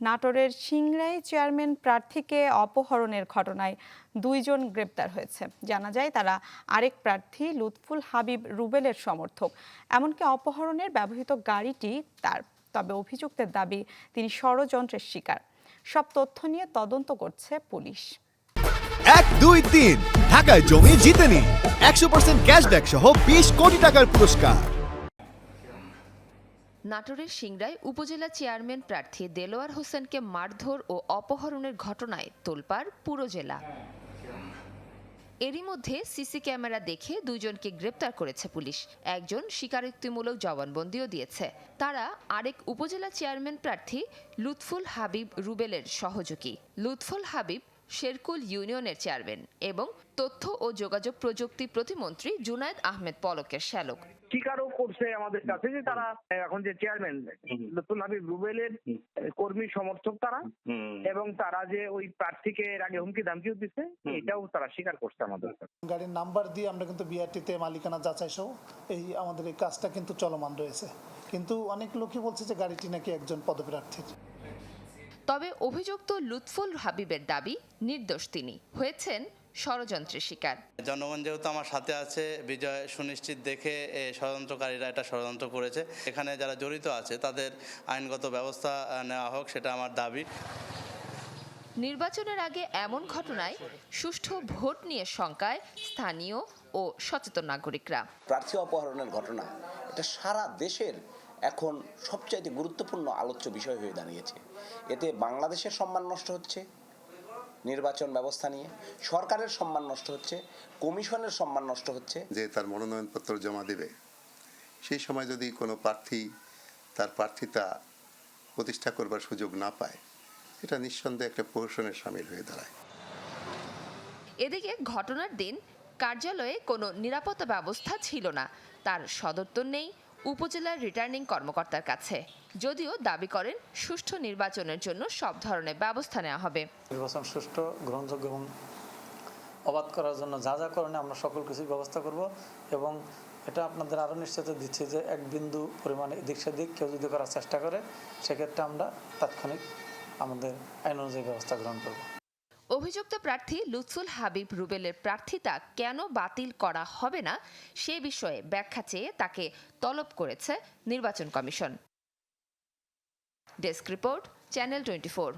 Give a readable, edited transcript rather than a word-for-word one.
নাটোরের সিংড়াই চেয়ারম্যান প্রার্থীকে অপহরণের ঘটনায় 2 জন গ্রেপ্তার হয়েছে। জানা যায় তারা আরেক প্রার্থী লুৎফুল হাবিব রুবেলের সমর্থক। এমনকি অপহরণের ব্যবহৃত গাড়িটি তার। তবে অভিযুক্তের দাবি তিনি ষড়যন্ত্রের শিকার। সব তথ্য নিয়ে তদন্ত করছে পুলিশ। 1, 2, 3 ঢাকায় জমি জিতে নিন 100% ক্যাশব্যাক সহ 20 কোটি টাকার পুরস্কার। নাটোরের সিংড়ায় উপজেলা চেয়ারম্যান প্রার্থী দেলোয়ার হোসেনকে মারধর ও অপহরণের ঘটনায় তোলপাড় পুরো জেলা। এরই মধ্যে সিসি ক্যামেরা দেখে 2 জনকে গ্রেপ্তার করেছে পুলিশ। একজন স্বীকারোক্তিমূলক জবানবন্দিও দিয়েছে। তারা আরেক উপজেলা চেয়ারম্যান প্রার্থী লুৎফুল হাবিব রুবেলের সহযোগী। লুৎফুল হাবিব শেরকুল ইউনিয়নের চেয়ারম্যান এবং তথ্য ও যোগাযোগ প্রযুক্তি প্রতিমন্ত্রী জুনায়েদ আহমেদ পলকের শ্যালক। স্বীকারও করছে আমাদের কাছে যে তারা এখন যে চেয়ারম্যান লুৎফুল হাবিব রুবেলের কর্মী সমর্থক তারা, এবং তারা যে ওই প্রার্থীকে এর আগে হুমকি ধামকিও দিচ্ছে, এটাও তারা স্বীকার করছে আমাদের। গাড়ির নাম্বার দিয়ে আমরা কিন্তু বিআরটিতে মালিকানা যাচাই সহ আমাদের এই কাজটা কিন্তু চলমান রয়েছে, কিন্তু অনেক লোকই বলছে যে গাড়িটি নাকি একজন পদপ্রার্থীর। তবে অভিযুক্ত লুৎফুল হাবিবের দাবি নির্দোষ তিনি, হয়েছেন ষড়যন্ত্রের শিকার। জনগণ যেহেতু আমার সাথে আছে, বিজয় সুনিশ্চিত দেখে ষড়যন্ত্রকারীরা এটা ষড়যন্ত্র করেছে। এখানে যারা জড়িত আছে তাদের আইনগত ব্যবস্থা নেওয়া হোক, সেটা আমার দাবি। নির্বাচনের আগে এমন ঘটনায় সুষ্ঠু ভোট নিয়ে শঙ্কায় স্থানীয় ও সচেতন নাগরিকরা। প্রার্থী অপহরণের ঘটনা এটা সারা দেশের এখন সবচাইতে গুরুত্বপূর্ণ আলোচ্য বিষয় হয়ে দাঁড়িয়েছে। এতে বাংলাদেশের সম্মান নষ্ট হচ্ছে, নির্বাচন ব্যবস্থা নিয়ে সরকারের সম্মান নষ্ট হচ্ছে, কমিশনের সম্মান নষ্ট হচ্ছে। যে তার মনোনয়নপত্র জমা দেবে, সেই সময় যদি কোনো প্রার্থী তার প্রার্থিতা প্রতিষ্ঠা করবার সুযোগ না পায়, এটা নিঃসন্দেহে একটা প্রহসনের শামিল হয়ে দাঁড়ায়। এদিকে ঘটনার দিন কার্যালয়ে কোনো নিরাপত্তা ব্যবস্থা ছিল না। তার সদুত্তর নেই উপজেলার রিটার্নিং কর্মকর্তার কাছে, যদিও দাবি করেন সুষ্ঠু নির্বাচনের জন্য সব ধরনের ব্যবস্থা নেওয়া হবে। নির্বাচন সুষ্ঠু, গ্রহণযোগ্য এবং অবাধ করার জন্য যা যা করণীয় আমরা সকল কিছুর ব্যবস্থা করব, এবং এটা আপনাদের আরও নিশ্চয়তা দিচ্ছি যে এক বিন্দু পরিমাণে এদিক সেদিক কেউ যদি করার চেষ্টা করে, সেক্ষেত্রে আমরা তাৎক্ষণিক আমাদের আইন অনুযায়ী ব্যবস্থা গ্রহণ করব। অভিযুক্ত প্রার্থী লুৎফুল হাবিব রুবেলের প্রার্থিতা কেন বাতিল করা হবে না সে বিষয়ে ব্যাখ্যা চেয়ে তাকে তলব করেছে নির্বাচন কমিশন। Desk report, channel 24।